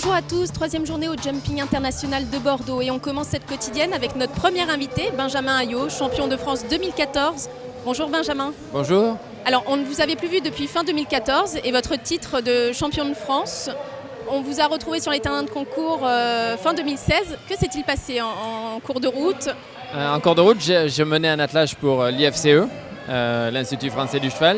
Bonjour à tous, troisième journée au Jumping International de Bordeaux et on commence cette quotidienne avec notre premier invité, Benjamin Ayot, champion de France 2014. Bonjour Benjamin. Bonjour. Alors on ne vous avait plus vu depuis fin 2014 et votre titre de champion de France, on vous a retrouvé sur les terrains de concours fin 2016. Que s'est-il passé en cours de route? En cours de route, je menais un attelage pour l'IFCE, l'Institut français du cheval.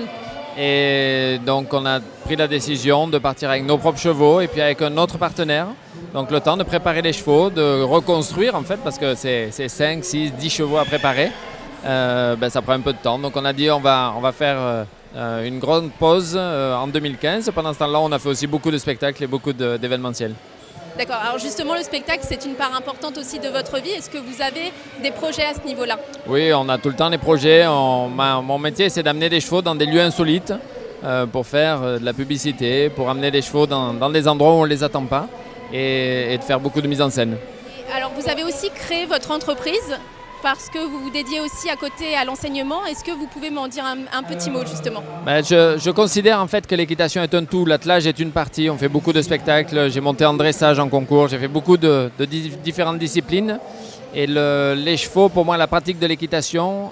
Et donc on a pris la décision de partir avec nos propres chevaux et puis avec un autre partenaire. Donc le temps de préparer les chevaux, de reconstruire en fait, parce que c'est 5, 6, 10 chevaux à préparer. Ça prend un peu de temps. Donc on a dit on va faire une grande pause en 2015. Pendant ce temps-là, on a fait aussi beaucoup de spectacles et beaucoup d'événementiels. D'accord, alors justement le spectacle c'est une part importante aussi de votre vie. Est-ce que vous avez des projets à ce niveau-là? Oui, on a tout le temps des projets. Mon métier c'est d'amener des chevaux dans des lieux insolites pour faire de la publicité, pour amener des chevaux dans des endroits où on ne les attend pas et de faire beaucoup de mise en scène. Alors vous avez aussi créé votre entreprise parce que vous vous dédiez aussi à côté à l'enseignement. Est-ce que vous pouvez m'en dire un petit mot justement? Je considère en fait que l'équitation est un tout, l'attelage est une partie, on fait beaucoup de spectacles, j'ai monté en dressage en concours, j'ai fait beaucoup de différentes disciplines et les chevaux, pour moi la pratique de l'équitation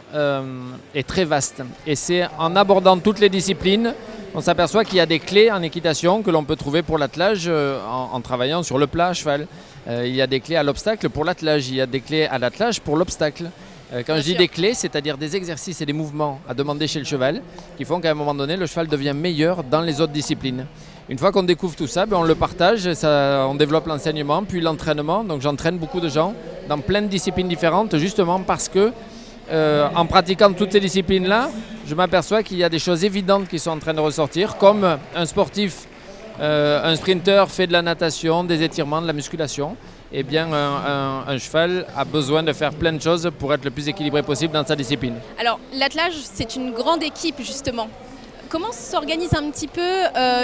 est très vaste et c'est en abordant toutes les disciplines on s'aperçoit qu'il y a des clés en équitation que l'on peut trouver pour l'attelage en travaillant sur le plat à cheval. Il y a des clés à l'obstacle pour l'attelage, il y a des clés à l'attelage pour l'obstacle. Quand je dis des clés, c'est-à-dire des exercices et des mouvements à demander chez le cheval qui font qu'à un moment donné, le cheval devient meilleur dans les autres disciplines. Une fois qu'on découvre tout ça, on le partage, on développe l'enseignement, puis l'entraînement. Donc j'entraîne beaucoup de gens dans plein de disciplines différentes, justement parce que en pratiquant toutes ces disciplines-là, je m'aperçois qu'il y a des choses évidentes qui sont en train de ressortir, comme un sportif, un sprinter fait de la natation, des étirements, de la musculation. Eh bien, un cheval a besoin de faire plein de choses pour être le plus équilibré possible dans sa discipline. Alors, l'attelage, c'est une grande équipe, justement. Comment s'organise un petit peu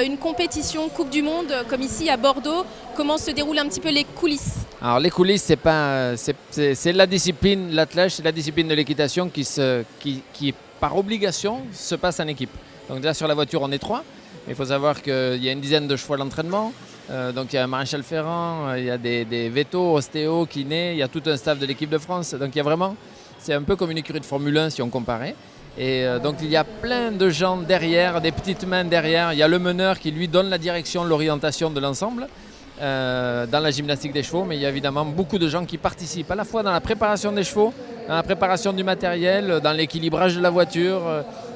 une compétition Coupe du Monde, comme ici à Bordeaux? Comment se déroulent un petit peu les coulisses? Alors, les coulisses, c'est la discipline, l'attelage, c'est la discipline de l'équitation qui, par obligation, se passe en équipe. Donc déjà, sur la voiture, on est 3. Il faut savoir qu'il y a une dizaine de chevaux à l'entraînement. Donc il y a un maréchal ferrant, il y a des vétos, ostéos, kinés, il y a tout un staff de l'équipe de France. Donc il y a vraiment, c'est un peu comme une écurie de Formule 1 si on comparait. Et donc il y a plein de gens derrière, des petites mains derrière. Il y a le meneur qui lui donne la direction, l'orientation de l'ensemble dans la gymnastique des chevaux. Mais il y a évidemment beaucoup de gens qui participent à la fois dans la préparation des chevaux, dans la préparation du matériel, dans l'équilibrage de la voiture,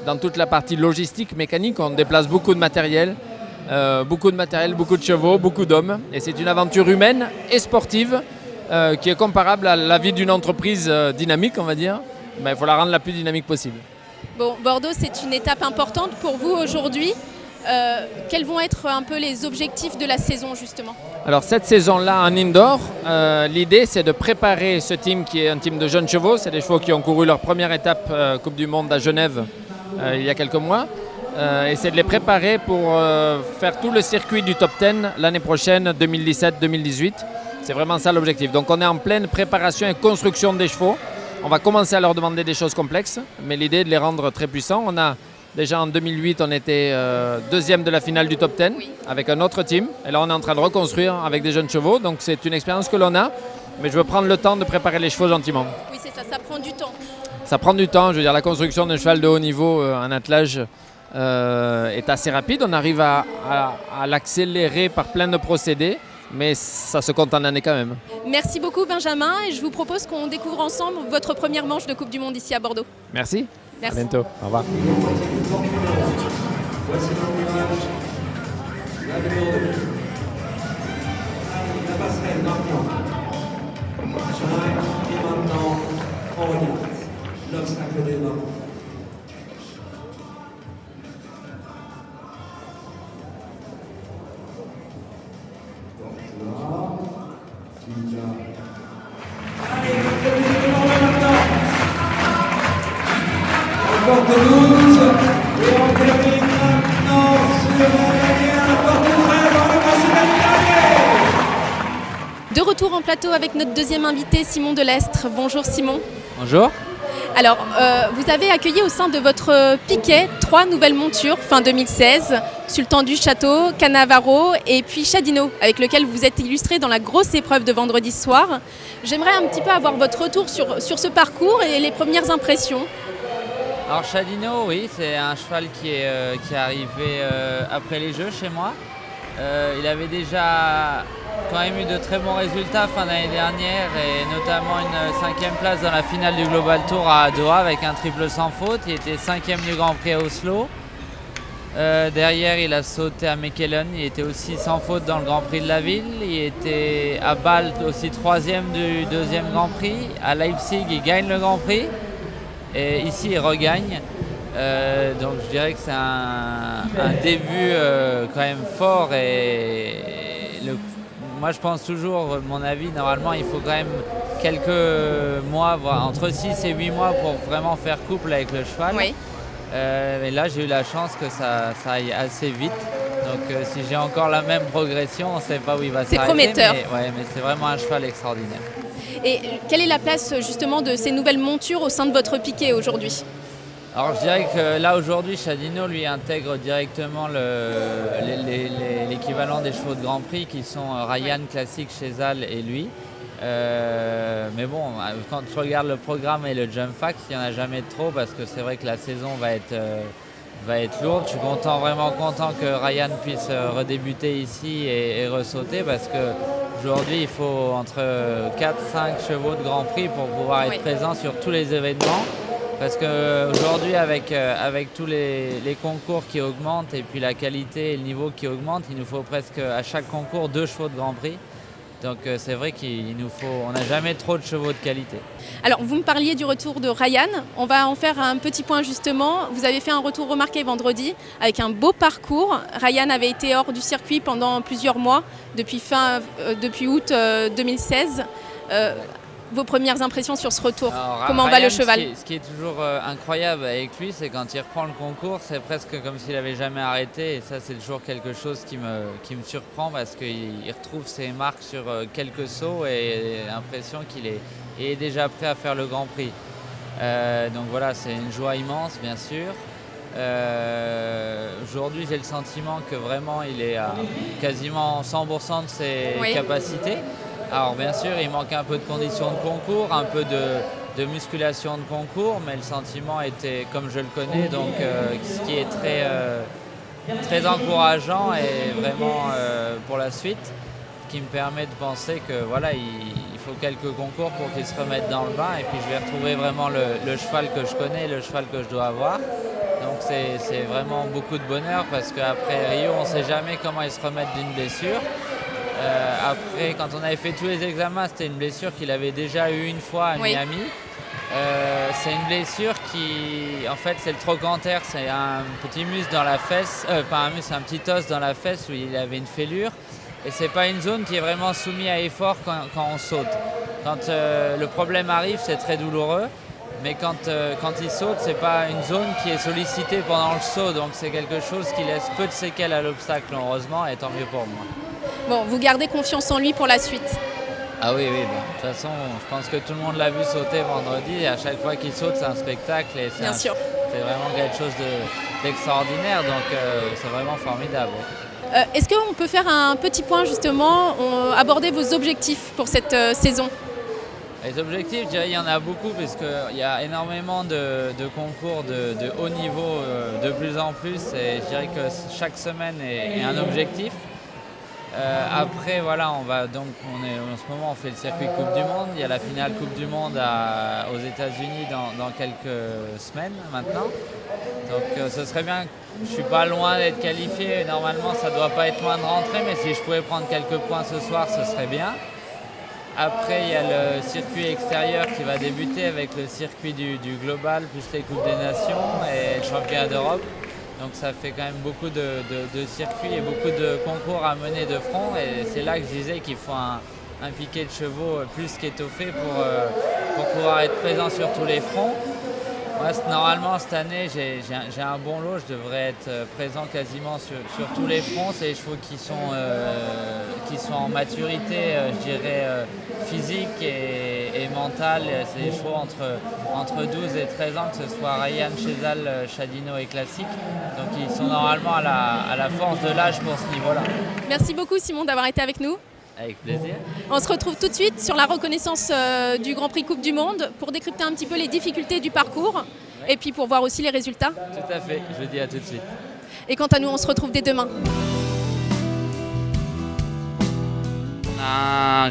dans toute la partie logistique, mécanique. On déplace beaucoup de matériel. Beaucoup de chevaux, beaucoup d'hommes. Et c'est une aventure humaine et sportive qui est comparable à la vie d'une entreprise dynamique, on va dire. Mais il faut la rendre la plus dynamique possible. Bon, Bordeaux, c'est une étape importante pour vous aujourd'hui. Quels vont être un peu les objectifs de la saison, justement? Alors, cette saison-là, en indoor, l'idée, c'est de préparer ce team qui est un team de jeunes chevaux. C'est des chevaux qui ont couru leur première étape Coupe du Monde à Genève il y a quelques mois. Et c'est de les préparer pour faire tout le circuit du top 10 l'année prochaine, 2017-2018. C'est vraiment ça l'objectif. Donc on est en pleine préparation et construction des chevaux. On va commencer à leur demander des choses complexes, mais l'idée est de les rendre très puissants. On a déjà en 2008, on était deuxième de la finale du top 10 avec un autre team. Et là on est en train de reconstruire avec des jeunes chevaux. Donc c'est une expérience que l'on a, mais je veux prendre le temps de préparer les chevaux gentiment. Oui, c'est ça, ça prend du temps. Ça prend du temps. Je veux dire, la construction d'un cheval de haut niveau en attelage est assez rapide. On arrive à l'accélérer par plein de procédés, mais ça se compte en années quand même. Merci beaucoup Benjamin et je vous propose qu'on découvre ensemble votre première manche de Coupe du Monde ici à Bordeaux. Merci. Merci. À bientôt. Au revoir. Porte 12 et on termine maintenant sur la porte 13 dans le national. De retour en plateau avec notre deuxième invité Simon Delestre. Bonjour Simon. Bonjour. Alors, vous avez accueilli au sein de votre piquet 3 nouvelles montures fin 2016, Sultan du Château, Cannavaro et puis Chadino, avec lequel vous êtes illustré dans la grosse épreuve de vendredi soir. J'aimerais un petit peu avoir votre retour sur ce parcours et les premières impressions. Alors Chadino, oui, c'est un cheval qui est arrivé après les Jeux chez moi. Il avait déjà quand même eu de très bons résultats fin d'année dernière et notamment une 5e place dans la finale du Global Tour à Doha avec un triple sans faute. Il était 5e du Grand Prix à Oslo. Derrière, il a sauté à Mechelen. Il était aussi sans faute dans le Grand Prix de la ville. Il était à Bâle aussi 3e du 2e Grand Prix. À Leipzig, il gagne le Grand Prix. Et ici, il regagne. Donc je dirais que c'est un début quand même fort moi je pense toujours, mon avis, normalement il faut quand même quelques mois, voire entre 6 et 8 mois pour vraiment faire couple avec le cheval. Oui. Mais là j'ai eu la chance que ça aille assez vite. Donc si j'ai encore la même progression, on ne sait pas où il va s'arrêter. C'est prometteur. Mais c'est vraiment un cheval extraordinaire. Et quelle est la place justement de ces nouvelles montures au sein de votre piquet aujourd'hui ? Alors je dirais que là aujourd'hui Chadino lui intègre directement l'équivalent des chevaux de Grand Prix qui sont Ryan Classic, Chezal et lui. Mais bon, quand tu regardes le programme et le Jump Fax, il n'y en a jamais trop parce que c'est vrai que la saison va être lourde. Je suis vraiment content que Ryan puisse redébuter ici et ressauter parce qu'aujourd'hui il faut entre 4-5 chevaux de Grand Prix pour pouvoir être présent sur tous les événements. Parce qu'aujourd'hui, avec tous les concours qui augmentent et puis la qualité et le niveau qui augmente, il nous faut presque à chaque concours 2 chevaux de Grand Prix. Donc c'est vrai on n'a jamais trop de chevaux de qualité. Alors vous me parliez du retour de Ryan, on va en faire un petit point justement. Vous avez fait un retour remarqué vendredi avec un beau parcours. Ryan avait été hors du circuit pendant plusieurs mois, depuis août 2016. Vos premières impressions sur ce retour? Comment Ryan, va le cheval? Ce qui est toujours incroyable avec lui, c'est quand il reprend le concours, c'est presque comme s'il n'avait jamais arrêté. Et ça, c'est toujours quelque chose qui me surprend parce qu'il retrouve ses marques sur quelques sauts et l'impression qu'il est déjà prêt à faire le Grand Prix. Donc voilà, c'est une joie immense, bien sûr. Aujourd'hui, j'ai le sentiment que vraiment, il est à quasiment 100% de ses capacités. Alors bien sûr, il manque un peu de conditions de concours, un peu de musculation de concours, mais le sentiment était comme je le connais, donc ce qui est très encourageant et vraiment pour la suite, qui me permet de penser que voilà, il faut quelques concours pour qu'il se remette dans le bain et puis je vais retrouver vraiment le cheval que je connais, le cheval que je dois avoir. Donc c'est vraiment beaucoup de bonheur parce qu'après Rio, on ne sait jamais comment il se remet d'une blessure. Après, quand on avait fait tous les examens, c'était une blessure qu'il avait déjà eue une fois à Miami. C'est une blessure qui, en fait, c'est le trochanter, c'est un petit muscle dans la fesse, pas un muscle, c'est un petit os dans la fesse où il avait une fêlure. Et c'est pas une zone qui est vraiment soumise à effort quand on saute. Quand le problème arrive, c'est très douloureux. Mais quand il saute, c'est pas une zone qui est sollicitée pendant le saut. Donc c'est quelque chose qui laisse peu de séquelles à l'obstacle, heureusement, et tant mieux pour moi. Bon, vous gardez confiance en lui pour la suite? Ah oui, de toute façon, je pense que tout le monde l'a vu sauter vendredi. Et à chaque fois qu'il saute, c'est un spectacle. Et Bien sûr. C'est vraiment quelque chose d'extraordinaire. Donc c'est vraiment formidable. Est-ce qu'on peut faire un petit point justement, aborder vos objectifs pour cette saison? Les objectifs, je dirais, il y en a beaucoup puisqu'il y a énormément de concours de haut niveau de plus en plus et je dirais que chaque semaine est un objectif. Après, voilà, en ce moment on fait le circuit Coupe du Monde. Il y a la finale Coupe du Monde aux États-Unis dans quelques semaines maintenant. Donc ce serait bien, je ne suis pas loin d'être qualifié. Normalement, ça ne doit pas être loin de rentrer, mais si je pouvais prendre quelques points ce soir, ce serait bien. Après, il y a le circuit extérieur qui va débuter avec le circuit du Global, plus les Coupes des Nations et le Championnat d'Europe. Donc ça fait quand même beaucoup de circuits et beaucoup de concours à mener de front. Et c'est là que je disais qu'il faut un piquet de chevaux plus qu'étoffé pour pouvoir être présent sur tous les fronts. Moi, normalement, cette année, j'ai un bon lot. Je devrais être présent quasiment sur tous les fronts. C'est les chevaux qui sont en maturité, je dirais, physique et expérimental. C'est des chevaux entre 12 et 13 ans, que ce soit Ryan, Chezal, Chadino et Classique. Donc ils sont normalement à la force de l'âge pour ce niveau-là. Merci beaucoup Simon d'avoir été avec nous. Avec plaisir. On se retrouve tout de suite sur la reconnaissance du Grand Prix Coupe du Monde pour décrypter un petit peu les difficultés du parcours et puis pour voir aussi les résultats. Tout à fait, je vous dis à tout de suite. Et quant à nous, on se retrouve dès demain.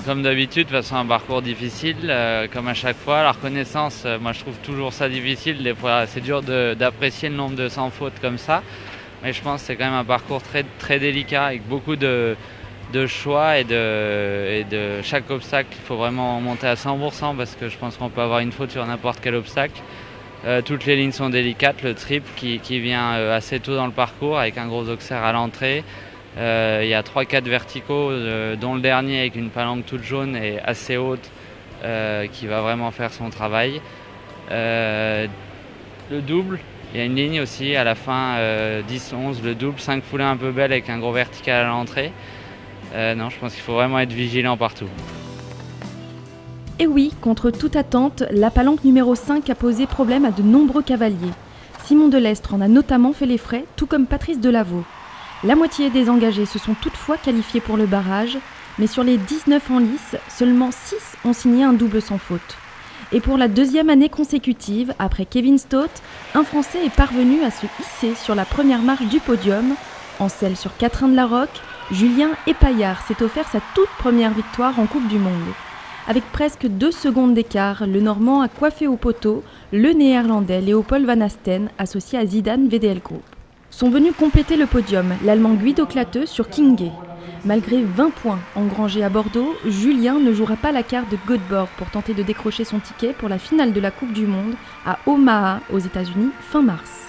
Comme d'habitude, de toute façon, un parcours difficile, comme à chaque fois. La reconnaissance, moi je trouve toujours ça difficile. Des fois, c'est dur d'apprécier le nombre de sans fautes comme ça. Mais je pense que c'est quand même un parcours très, très délicat avec beaucoup de choix et de chaque obstacle. Il faut vraiment monter à 100% parce que je pense qu'on peut avoir une faute sur n'importe quel obstacle. Toutes les lignes sont délicates. Le triple qui vient assez tôt dans le parcours avec un gros auxerre à l'entrée. Il y a 3-4 verticaux, dont le dernier avec une palanque toute jaune et assez haute qui va vraiment faire son travail. Le double, il y a une ligne aussi à la fin, 10-11, le double, 5 foulées un peu belles avec un gros vertical à l'entrée. Non, je pense qu'il faut vraiment être vigilant partout. Et oui, contre toute attente, la palanque numéro 5 a posé problème à de nombreux cavaliers. Simon Delestre en a notamment fait les frais, tout comme Patrice Delaveau. La moitié des engagés se sont toutefois qualifiés pour le barrage, mais sur les 19 en lice, seulement 6 ont signé un double sans faute. Et pour la deuxième année consécutive, après Kevin Stott, un Français est parvenu à se hisser sur la première marche du podium. En selle sur Catherine de la Roque, Julien Epaillard s'est offert sa toute première victoire en Coupe du Monde. Avec presque 2 secondes d'écart, le Normand a coiffé au poteau le Néerlandais Léopold Van Asten, associé à Zidane VDL Group. Sont venus compléter le podium l'Allemand Guido Clateux sur Kingay. Malgré 20 points engrangés à Bordeaux, Julien ne jouera pas la carte de Göteborg pour tenter de décrocher son ticket pour la finale de la Coupe du Monde à Omaha aux États-Unis fin mars.